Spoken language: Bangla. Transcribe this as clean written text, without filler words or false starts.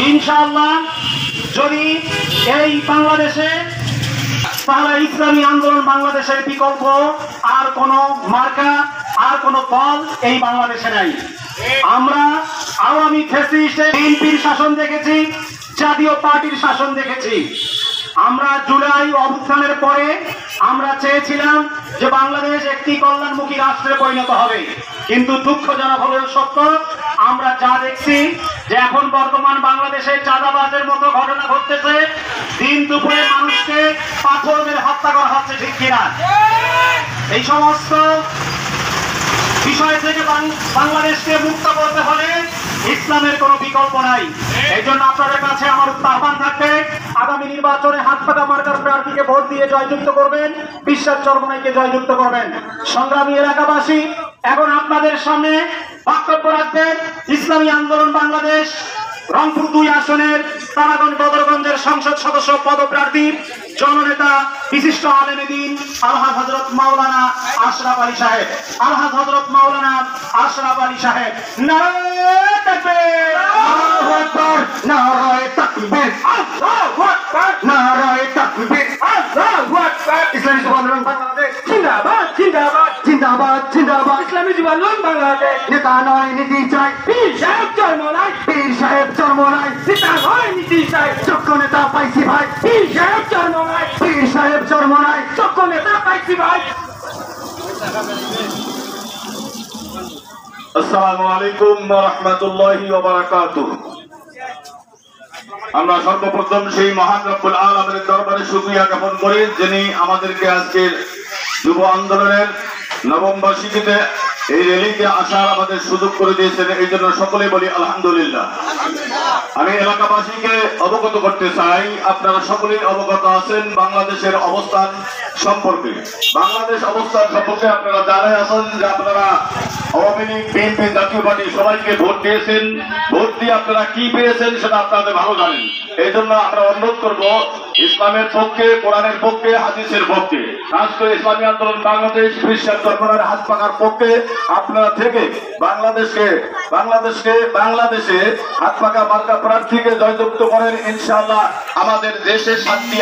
ইনশাআল্লাহ যদি এই বাংলাদেশে তাহলে ইসলামী আন্দোলন বাংলাদেশের বিকল্প আর কোনো মার্কা আর কোনো দল এই বাংলাদেশে নাই। আমরা আওয়ামী ফ্যাসিস্ট বিএনপির শাসন দেখেছি, জাতীয় পার্টির শাসন দেখেছি। আমরা জুলাই অভ্যুত্থানের পরে আমরা চেয়েছিলাম যে বাংলাদেশ একটি কল্যাণমুখী রাষ্ট্রে পরিণত হবে, কিন্তু দুঃখজনক হলেও সত্য আমরা যা দেখছি যে এখন বর্তমান বাংলাদেশে চাঁদাবাজের মতো ঘটনা ঘটতেছে। দিন দুপুরে মানুষকে পাথর মেরে হত্যা করা হচ্ছে, ঠিক কিনা? এই সমস্ত বিষয় থেকে বাংলাদেশকে মুক্ত করতে হলে ইসলামের কোনো বিকল্প নাই। এই জন্য আপনাদের কাছে আমার আহ্বান থাকবে, আগামী নির্বাচনে হাতপাকা মার্কার প্রার্থীকে ভোট দিয়ে জয়যুক্ত করবেন, বিশ্বাস চরমনাইকে জয়যুক্ত করবেন। সংগ্রামী এলাকাবাসী, এখন আপনাদের সামনে বক্তব্য রাখবেন ইসলামী আন্দোলন বাংলাদেশ রংপুর 2 আসনের তারাগঞ্জ বদরগঞ্জের সংসদ সদস্য পদপ্রার্থী জননেতা বিশিষ্ট আলেমে দ্বীন আলহাজ হযরত মাওলানা আশরাফ আলী সাহেব। আলহাজ হযরত মাওলানা আশরাফ আলী সাহেব। নারায়ে তাকবীর, আল্লাহু আকবার, নারায়ে তাকবীর, আল্লাহু আকবার, নারায়ে তাকবীর, আল্লাহু আকবার। ইসলামী আন্দোলন বাংলাদেশ জিন্দাবাদ, জিন্দাবাদ, জিন্দাবাদ, জিন্দাবাদ। ইসলামী আন্দোলন বাংলাদেশ নেতা নয় নীতি চাই, পীর সাহেব চরমনাই, পীর সাহেব চরমনাই, নেতা নয় নীতি চাই, যোগ্য নেতা পাইছি ভাই, পীর সাহেব চরমনাই, পীর সাহেব চরমনাই, যোগ্য নেতা পাইছি ভাই। আসসালামু আলাইকুম ওয়া রাহমাতুল্লাহি ওয়া বারাকাতুহু। আমরা সর্বপ্রথম সেই মহান রব্বুল আলামিনের দরবারে শুকরিয়া জ্ঞাপন করি, যিনি আমাদেরকে আজকের যুব আন্দোলনের নবম বার্ষিকীতে এই র্যালিতে আসার আমাদের সুযোগ করে দিয়েছেন। এই জন্য সকলে বলি আলহামদুলিল্লাহ। আমি এলাকাবাসীকে অবগত করতে চাই, আপনারা সকলেই অবগত আছেন বাংলাদেশের অবস্থান সম্পর্কে। বাংলাদেশ অবস্থান সম্পর্কে আপনারা জানাই আছেন যে আপনারা আওয়ামী লীগ, বিএনপি, জাতীয় পার্টি সবাইকে ভোট দিয়েছেন। ভোট দিয়ে আপনারা কি পেয়েছেন সেটা আপনাদের ভালো জানেন। এই জন্য আমরা অনুরোধ করব ইসলামের পক্ষে, কোরআনের পক্ষে, হাদিসের পক্ষে, খাস করে ইসলামী আন্দোলন বাংলাদেশ বিশ্বাস চরমনাইয়ের হাত পাকার পক্ষে আপনারা থেকে বাংলাদেশে হাত পাকা মার্কা প্রার্থীকে জয়যুক্ত করেন। ইনশাআল্লাহ আমাদের দেশে শান্তি